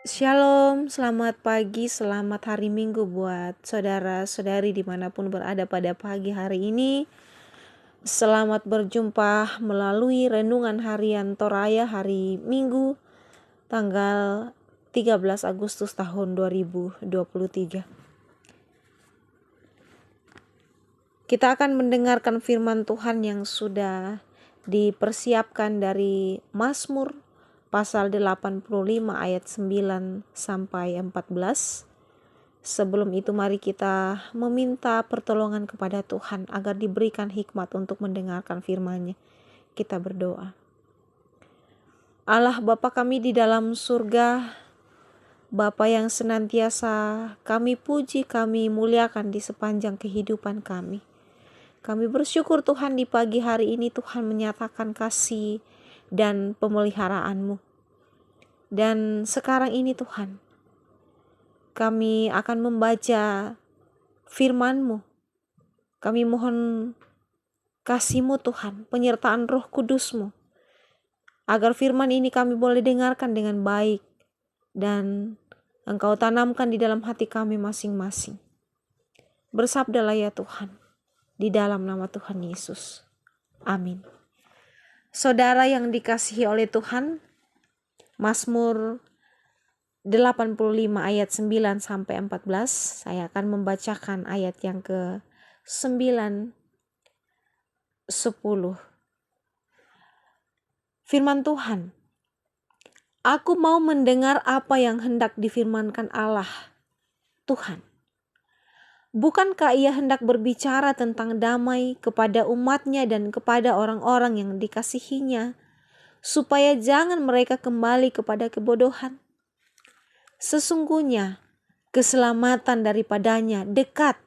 Shalom, selamat pagi, selamat hari Minggu buat saudara-saudari dimanapun berada pada pagi hari ini. Selamat berjumpa melalui renungan harian Toraya hari Minggu tanggal 13 Agustus tahun 2023. Kita akan mendengarkan firman Tuhan yang sudah dipersiapkan dari Mazmur pasal 85 ayat 9 sampai 14. Sebelum itu mari kita meminta pertolongan kepada Tuhan agar diberikan hikmat untuk mendengarkan firman-Nya. Kita berdoa. Allah Bapa kami di dalam surga, Bapa yang senantiasa kami puji, kami muliakan di sepanjang kehidupan kami. Kami bersyukur Tuhan di pagi hari ini Tuhan menyatakan kasih dan pemeliharaan-Mu. Dan sekarang ini Tuhan, kami akan membaca firman-Mu. Kami mohon kasih-Mu Tuhan, penyertaan Roh Kudus-Mu, agar firman ini kami boleh dengarkan dengan baik dan Engkau tanamkan di dalam hati kami masing-masing. Bersabdalah ya Tuhan, di dalam nama Tuhan Yesus. Amin. Saudara yang dikasihi oleh Tuhan, Mazmur 85 ayat 9 sampai 14, saya akan membacakan ayat yang ke-9, 10. Firman Tuhan, aku mau mendengar apa yang hendak difirmankan Allah, Tuhan. Bukankah ia hendak berbicara tentang damai kepada umatnya dan kepada orang-orang yang dikasihinya, supaya jangan mereka kembali kepada kebodohan? Sesungguhnya keselamatan daripadanya dekat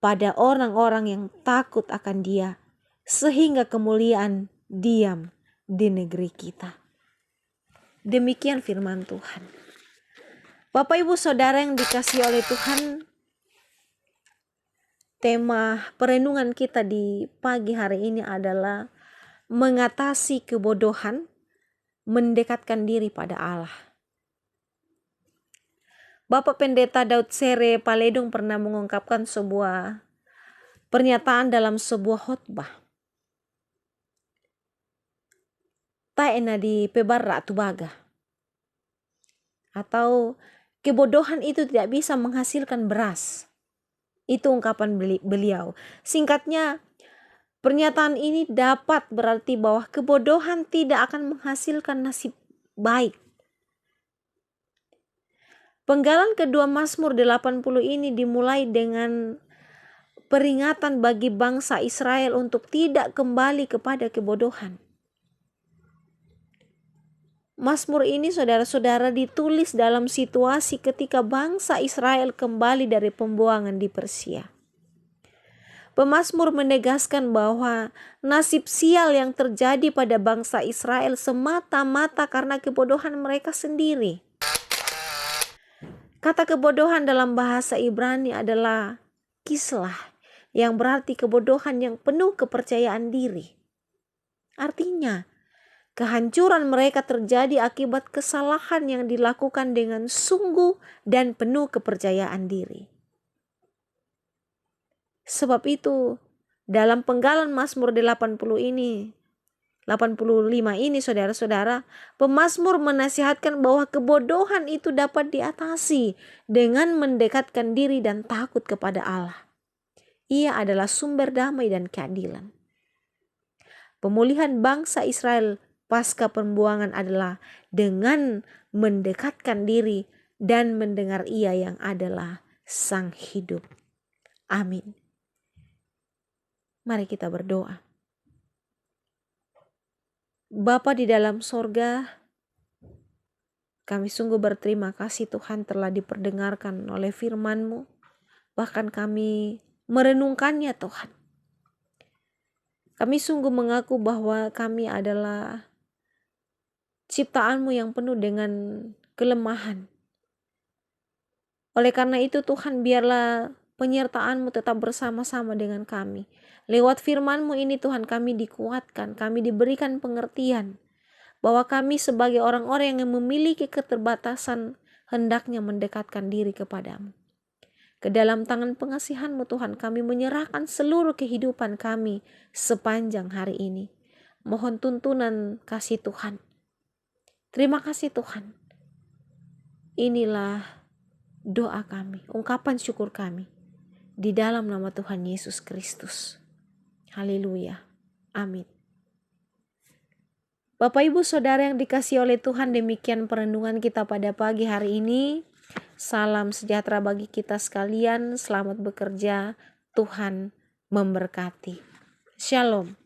pada orang-orang yang takut akan Dia, sehingga kemuliaan diam di negeri kita. Demikian firman Tuhan. Bapak Ibu Saudara yang dikasihi oleh Tuhan, tema perenungan kita di pagi hari ini adalah mengatasi kebodohan, mendekatkan diri pada Allah. Bapak Pendeta Daud Sere Paledung pernah mengungkapkan sebuah pernyataan dalam sebuah khotbah. Taena di pebarra tubaga. Atau kebodohan itu tidak bisa menghasilkan beras. Itu ungkapan beliau. Singkatnya, pernyataan ini dapat berarti bahwa kebodohan tidak akan menghasilkan nasib baik. Penggalan kedua Mazmur 80 ini dimulai dengan peringatan bagi bangsa Israel untuk tidak kembali kepada kebodohan. Mazmur ini saudara-saudara ditulis dalam situasi ketika bangsa Israel kembali dari pembuangan di Persia. Pemazmur menegaskan bahwa nasib sial yang terjadi pada bangsa Israel semata-mata karena kebodohan mereka sendiri. Kata kebodohan dalam bahasa Ibrani adalah kislah, yang berarti kebodohan yang penuh kepercayaan diri. Artinya, kehancuran mereka terjadi akibat kesalahan yang dilakukan dengan sungguh dan penuh kepercayaan diri. Sebab itu, dalam penggalan Mazmur 85 ini saudara-saudara, pemazmur menasihatkan bahwa kebodohan itu dapat diatasi dengan mendekatkan diri dan takut kepada Allah. Ia adalah sumber damai dan keadilan. Pemulihan bangsa Israel pasca pembuangan adalah dengan mendekatkan diri dan mendengar Ia yang adalah Sang Hidup. Amin. Mari kita berdoa. Bapa di dalam sorga, kami sungguh berterima kasih Tuhan telah diperdengarkan oleh firman-Mu. Bahkan kami merenungkannya Tuhan. Kami sungguh mengaku bahwa kami adalah ciptaan-Mu yang penuh dengan kelemahan. Oleh karena itu Tuhan, biarlah penyertaan-Mu tetap bersama-sama dengan kami. Lewat firman-Mu ini Tuhan, kami dikuatkan, kami diberikan pengertian bahwa kami sebagai orang-orang yang memiliki keterbatasan, hendaknya mendekatkan diri kepadamu. Ke dalam tangan pengasihan-Mu Tuhan, kami menyerahkan seluruh kehidupan kami sepanjang hari ini. Mohon tuntunan kasih Tuhan. Terima kasih Tuhan. Inilah doa kami, ungkapan syukur kami. Di dalam nama Tuhan Yesus Kristus. Haleluya. Amin. Bapak Ibu Saudara yang dikasihi oleh Tuhan, demikian perenungan kita pada pagi hari ini. Salam sejahtera bagi kita sekalian, selamat bekerja, Tuhan memberkati. Shalom.